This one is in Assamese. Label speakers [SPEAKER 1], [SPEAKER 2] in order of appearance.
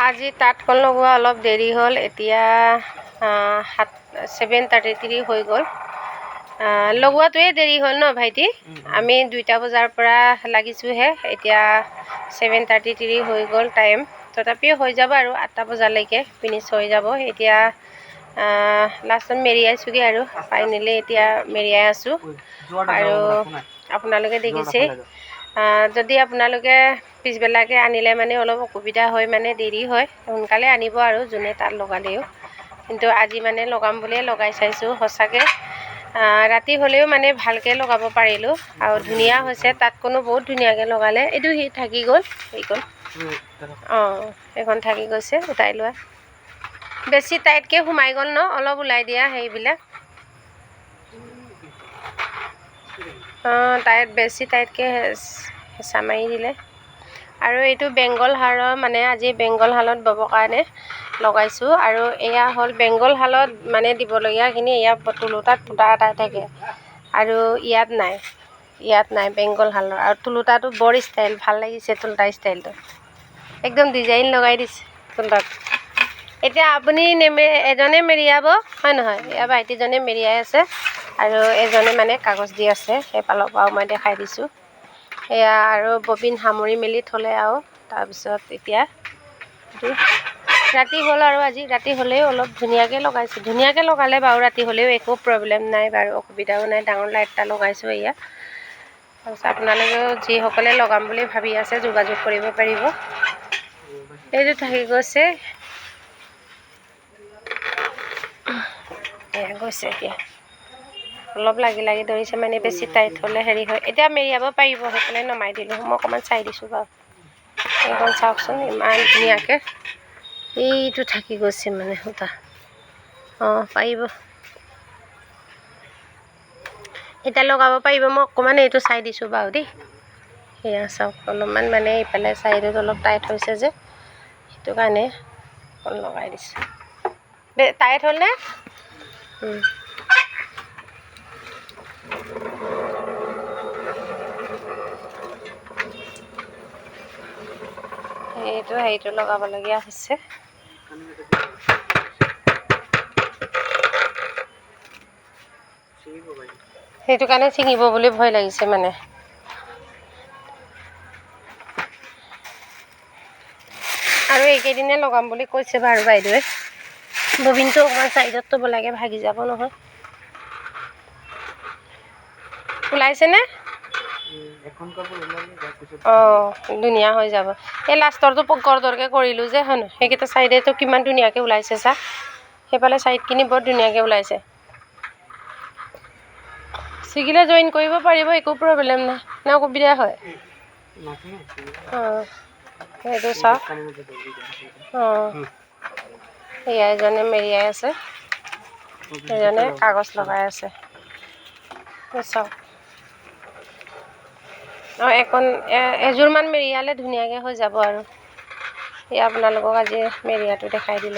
[SPEAKER 1] আজি তাঁতখন লগোৱা অলপ দেৰি হ'ল। এতিয়া 7:33 হৈ গ'ল। লগোৱাটোৱে দেৰি হ'ল ন ভাইটি? আমি 2টা বজাৰ পৰা লাগিছোঁহে। এতিয়া 7:33 হৈ গ'ল টাইম। তথাপিও হৈ যাব আৰু 8টা বজালৈকে ফিনিছ হৈ যাব। এতিয়া লাষ্টত মেৰিয়াইছোঁগৈ আৰু ফাইনেলি এতিয়া মেৰিয়াই আছোঁ। আৰু আপোনালোকে দেখিছে, যদি আপোনালোকে পিছবেলাকৈ আনিলে মানে অলপ অসুবিধা হয়, মানে দেৰি হয়। সোনকালে আনিব আৰু যোনে তাত লগালেও। কিন্তু আজি মানে লগাম বুলিয়ে লগাই চাইছোঁ। সঁচাকৈ ৰাতি হ'লেও মানে ভালকৈ লগাব পাৰিলোঁ আৰু ধুনীয়া হৈছে। তাতখনো বহুত ধুনীয়াকৈ লগালে। এইটো সি থাকি গ'ল, সেইখন সেইখন থাকি গৈছে, উঠাই লোৱা। বেছি টাইটকৈ সোমাই গ'ল ন, অলপ ওলাই দিয়া সেইবিলাক। বেছি টাইটকৈ হেঁচা মাৰি দিলে। আৰু এইটো বেংগল হাৰৰ মানে আজি বেংগল শালত ববৰ কাৰণে লগাইছোঁ। আৰু এয়া হ'ল বেংগল শালত মানে দিবলগীয়াখিনি এয়া তুলুটাত ফুটা এটা থাকে আৰু ইয়াত নাই বেংগল শালৰ। আৰু তুলুটাটো বৰ ষ্টাইল, ভাল লাগিছে তুলুটা ষ্টাইলটো। একদম ডিজাইন লগাই দিছে তুলুটাত। এতিয়া আপুনি এজনে মেৰিয়াব, হয় নহয়? এয়া ভাইটিজনে মেৰিয়াই আছে আৰু এজনে মানে কাগজ দি আছে। সেইফালৰ পৰাও মই দেখাই দিছোঁ। এয়া আৰু ববিন সামৰি মেলি থ'লে আৰু তাৰপিছত এতিয়া ৰাতি হ'ল আৰু আজি ৰাতি হ'লেও অলপ ধুনীয়াকৈ লগাইছোঁ। ধুনীয়াকৈ লগালে বাৰু ৰাতি হ'লেও একো প্ৰব্লেম নাই বাৰু, অসুবিধাও নাই। ডাঙৰ লাইট এটা লগাইছোঁ এয়া। তাৰপিছত আপোনালোকেও যিসকলে লগাম বুলি ভাবি আছে যোগাযোগ কৰিব পাৰিব। এইটো থাকি গৈছে, এয়া গৈছে। এতিয়া অলপ লাগি ধৰিছে, মানে বেছি টাইট হ'লে হেৰি হয়। এতিয়া মেৰিয়াব পাৰিব, সেইকাৰণে নমাই দিলোঁ। মই অকণমান চাই দিছোঁ বাৰু। এইখন চাওকচোন ইমান ধুনীয়াকৈ। এইটো থাকি গৈছে মানে সূতা। পাৰিব, এতিয়া লগাব পাৰিব। মই অকণমান এইটো চাই দিছোঁ বাৰু দেই। সেয়া চাওক, অলপমান মানে ইফালে চাইডত অলপ টাইট হৈছে যে, সেইটো কাৰণে অকণ লগাই দিছোঁ। টাইট হ'লনে? এইটো হেৰিটো লগাবলগীয়া হৈছে। সেইটো কাৰণে ছিঙিব বুলি ভয় লাগিছে মানে। আৰু এইকেইদিনে লগাম বুলি কৈছে বাৰু বাইদেৱে। ববিনটো অকণমান চাইডত থ'ব লাগে, ভাগি যাব নহয়। ওলাইছেনে? ধুনীয়া হৈ যাব। এই লাষ্টৰটো গৰদৰকৈ কৰিলোঁ যে, হয় নহয়? সেইকেইটা চাইডেতো কিমান ধুনীয়াকৈ ওলাইছে চা। সেইফালে চাইডখিনি বৰ ধুনীয়াকৈ ওলাইছে। ছিগিলে জইন কৰিব পাৰিব, একো প্ৰব্লেম নাই। নে অসুবিধা হয়? সেইটো চাওক। সেয়া এজনে মেৰিয়াই আছে, এজনে কাগজ লগাই আছে। চাওক, এযোৰমান মেৰিয়ালে ধুনীয়াকৈ হৈ যাব আৰু। এয়া আপোনালোকক আজি মেৰিয়াটো দেখাই দিলোঁ।